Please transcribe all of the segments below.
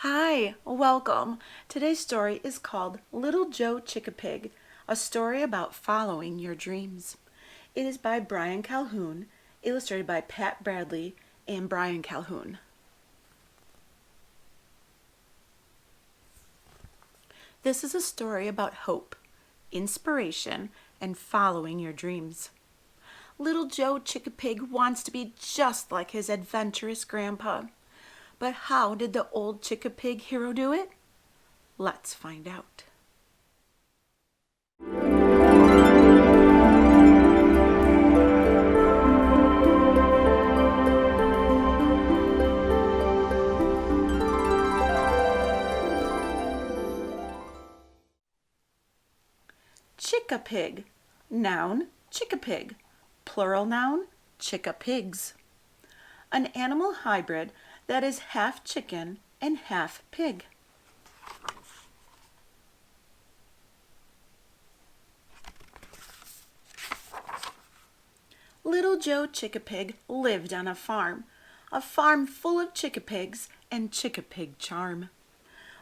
Hi, welcome. Today's story is called Little Joe Chickapig, a story about following your dreams. It is by Brian Calhoun, illustrated by Pat Bradley and Brian Calhoun. This is a story about hope, inspiration, and following your dreams. Little Joe Chickapig wants to be just like his adventurous grandpa. But how did the old Chickapig hero do it? Let's find out. Chickapig. Noun, Chickapig. Plural noun, Chickapigs. An animal hybrid that is half chicken and half pig. Little Joe Chickapig lived on a farm full of chickapigs and chickapig charm.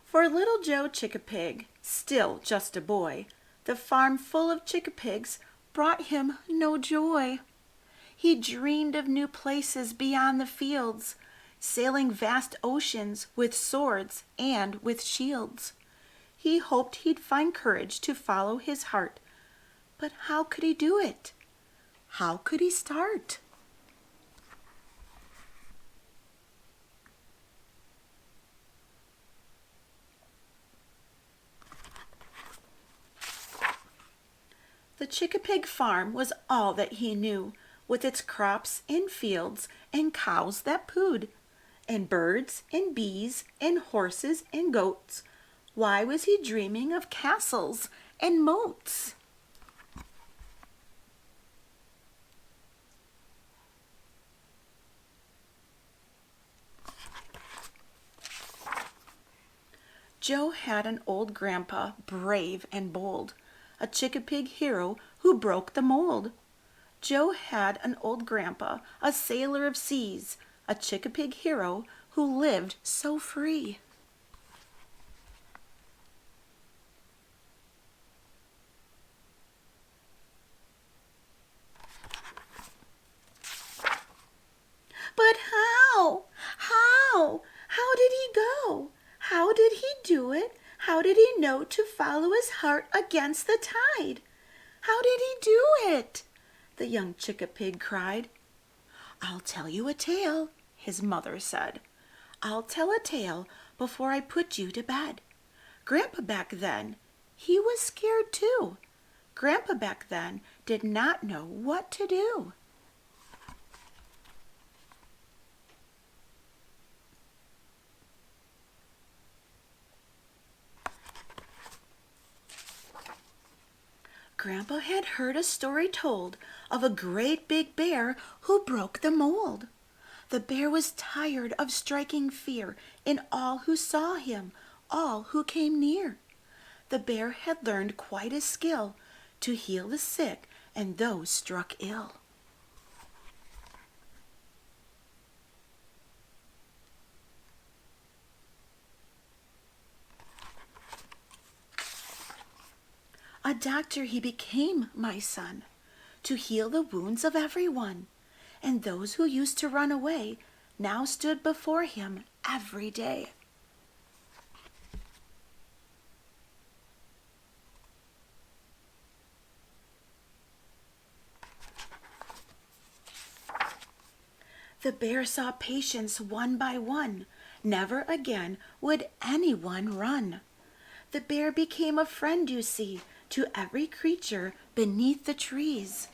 For little Joe Chickapig, still just a boy, the farm full of chickapigs brought him no joy. He dreamed of new places beyond the fields, sailing vast oceans with swords and with shields. He hoped he'd find courage to follow his heart. But how could he do it? How could he start? The Chickapig farm was all that he knew, with its crops and fields and cows that pooed, and birds and bees and horses and goats. Why was he dreaming of castles and moats? Joe had an old grandpa, brave and bold, a Chickapig hero who broke the mold. Joe had an old grandpa, a sailor of seas, a Chickapig hero who lived so free. But how? How did he go? How did he do it? How did he know to follow his heart against the tide? How did he do it? The young Chickapig cried. I'll tell you a tale, his mother said. I'll tell a tale before I put you to bed. Grandpa back then, he was scared too. Grandpa back then did not know what to do. Grandpa had heard a story told of a great big bear who broke the mold. The bear was tired of striking fear in all who saw him, all who came near. The bear had learned quite a skill to heal the sick and those struck ill. A doctor he became, my son, to heal the wounds of everyone, and those who used to run away now stood before him every day. The bear saw patients one by one. Never again would anyone run. The bear became a friend, you see, to every creature beneath the trees.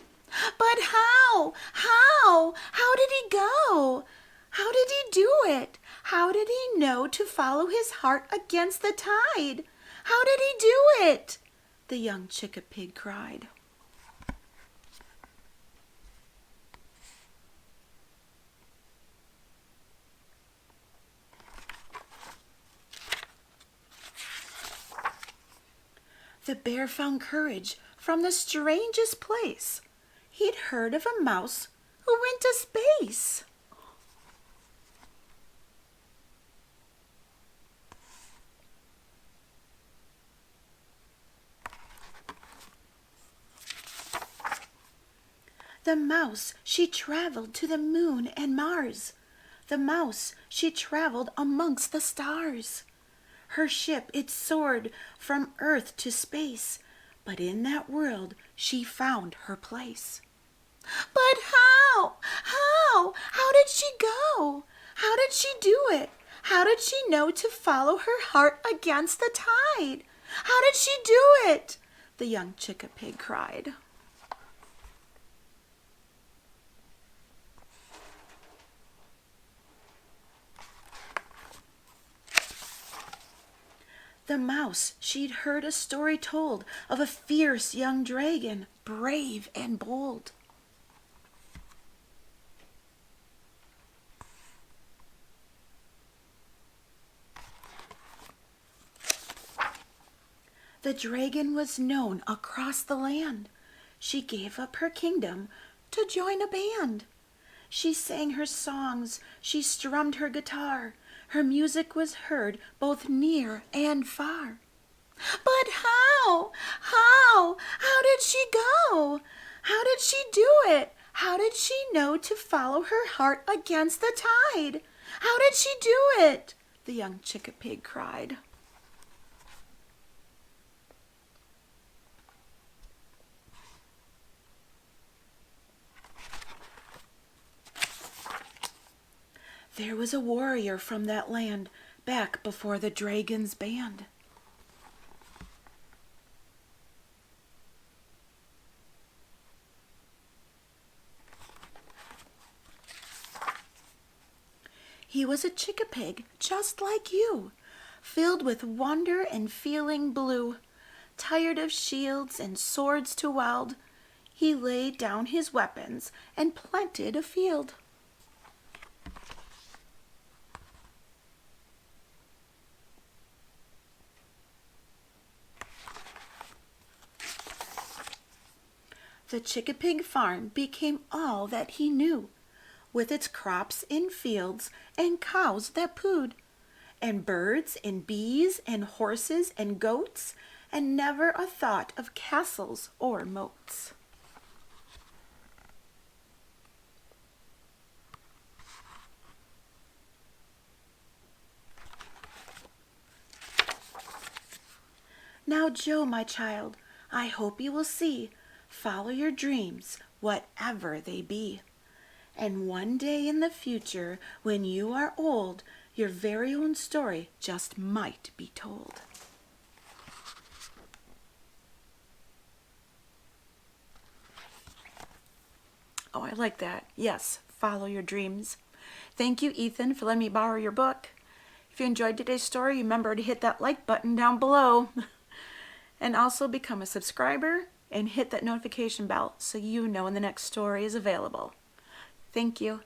But how? How did he go? How did he do it? How did he know to follow his heart against the tide? How did he do it? The young Chickapig cried. The bear found courage from the strangest place. He'd heard of a mouse who went to space. The mouse, she traveled to the moon and Mars. The mouse, she traveled amongst the stars. Her ship, it soared from earth to space, but in that world she found her place. But how? How did she go? How did she do it? How did she know to follow her heart against the tide? How did she do it? The young Chickapig cried. The mouse, she'd heard a story told of a fierce young dragon, brave and bold. The dragon was known across the land. She gave up her kingdom to join a band. She sang her songs, she strummed her guitar. Her music was heard both near and far. But how? How did she go? How did she do it? How did she know to follow her heart against the tide? How did she do it? The young Chickapig cried. There was a warrior from that land back before the dragon's band. He was a Chickapig just like you, filled with wonder and feeling blue. Tired of shields and swords to wield, he laid down his weapons and planted a field. The Chickapig farm became all that he knew, with its crops in fields and cows that pooed, and birds and bees and horses and goats, and never a thought of castles or moats. Now, Joe, my child, I hope you will see, follow your dreams, whatever they be. And one day in the future, when you are old, your very own story just might be told. Oh, I like that. Yes, follow your dreams. Thank you, Ethan, for letting me borrow your book. If you enjoyed today's story, remember to hit that like button down below. And also become a subscriber and hit that notification bell so you know when the next story is available. Thank you.